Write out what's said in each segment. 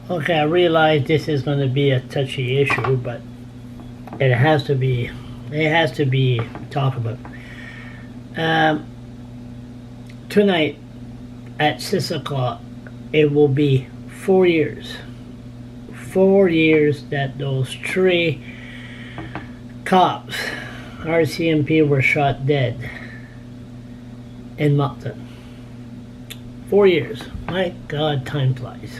Okay, I realize this is going to be a touchy issue, but it has to be. It has to be talked about. Um, Tonight at 6 o'clock, it will be 4 years. 4 years that those three cops, RCMP, were shot dead in Moncton. 4 years. My God, time flies.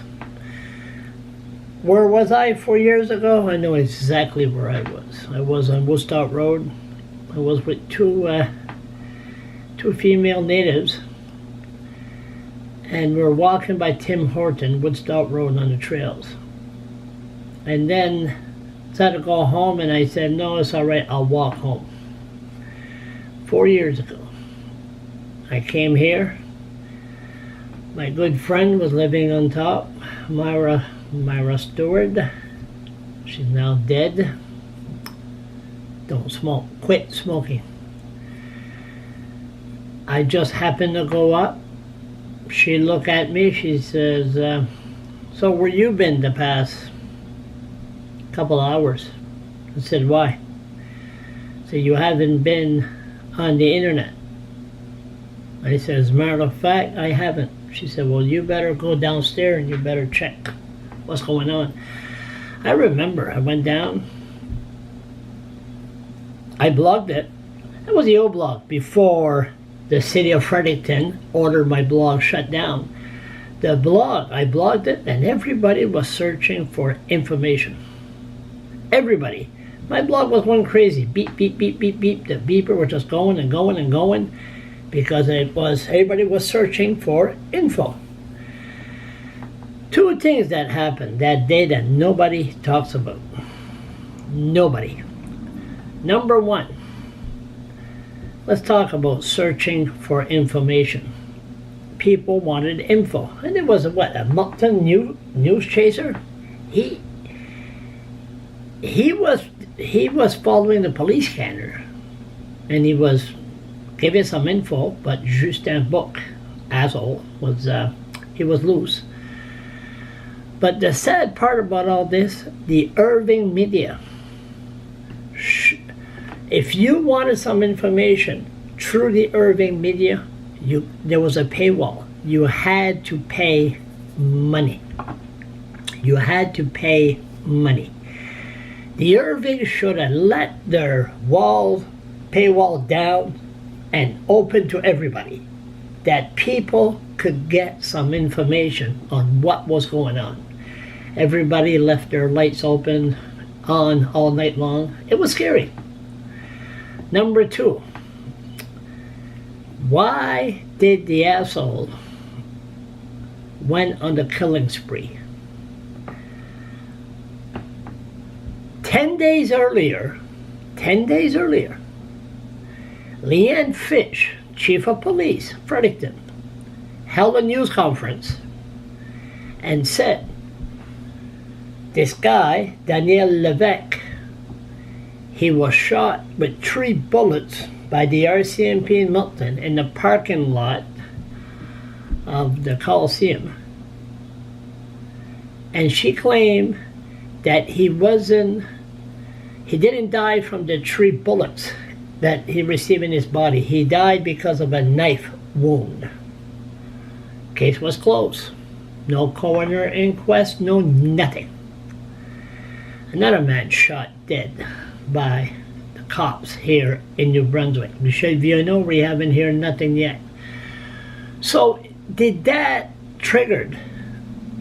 Where was I 4 years ago? I know exactly where I was. I was on Woodstock Road. I was with two female natives, and we were walking by Tim Horton, Woodstock Road, on the trails. And then I had to go home, and I said, no, it's all right, I'll walk home. 4 years ago, I came here. My good friend was living on top, Myra Stewart. She's now dead. Don't smoke. Quit smoking. I just happened to go up. She looked at me. She says, so where you been the past couple hours? I said, why? So you haven't been on the internet? I said, as a matter of fact, I haven't. She said, well, you better go downstairs and you better check what's going on. I remember I went down. I blogged it. That was the old blog before the city of Fredericton ordered my blog shut down. The blog, I blogged it, and everybody was searching for information. Everybody. My blog was going crazy. Beep, beep, beep, beep, beep. The beeper was just going and going and going, because everybody was searching for info. Two things that happened that day that nobody talks about. Nobody. Number one, let's talk about searching for information. People wanted info. And there was a Moncton news chaser. He was following the police scanner, and he was giving some info, but Justin Book, asshole, he was loose. But the sad part about all this, the Irving media. If you wanted some information through the Irving media, there was a paywall. You had to pay money. You had to pay money. The Irving should have let their paywall down and open to everybody, that people could get some information on what was going on. Everybody left their lights open on all night long. It was scary. Number two, why did the asshole went on the killing spree? 10 days earlier, Leanne Fitch, chief of police, Fredericton, held a news conference and said, this guy, Daniel Levesque, he was shot with 3 bullets by the RCMP in Moncton in the parking lot of the Coliseum. And she claimed that he didn't die from the 3 bullets that he received in his body. He died because of a knife wound. Case was closed. No coroner inquest, no nothing. Another man shot dead by the cops here in New Brunswick. Michel Villano, we haven't heard nothing yet. So did that triggered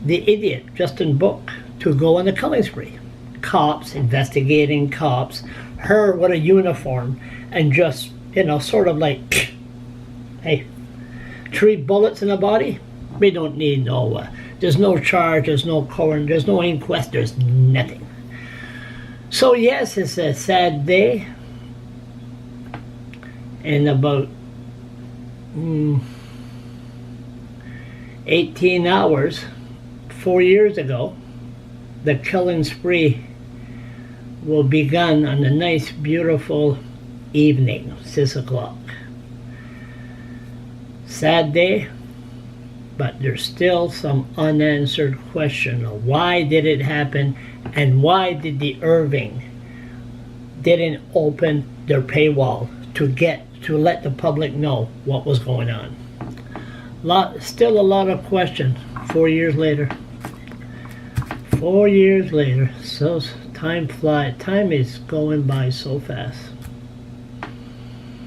the idiot Justin Book to go on a killing spree? Cops, investigating cops, her with a uniform, and just, sort of like, hey, 3 bullets in the body? We don't need there's no charge, there's no coroner, there's no inquest, there's nothing. So yes, it's a sad day. In about 18 hours, 4 years ago, the killing spree will begin on a nice, beautiful evening, 6 o'clock. Sad day. but there's still some unanswered question of why did it happen, and why did the Irving didn't open their paywall to let the public know what was going on. Still a lot of questions 4 years later. 4 years later, so time flies. Time is going by so fast.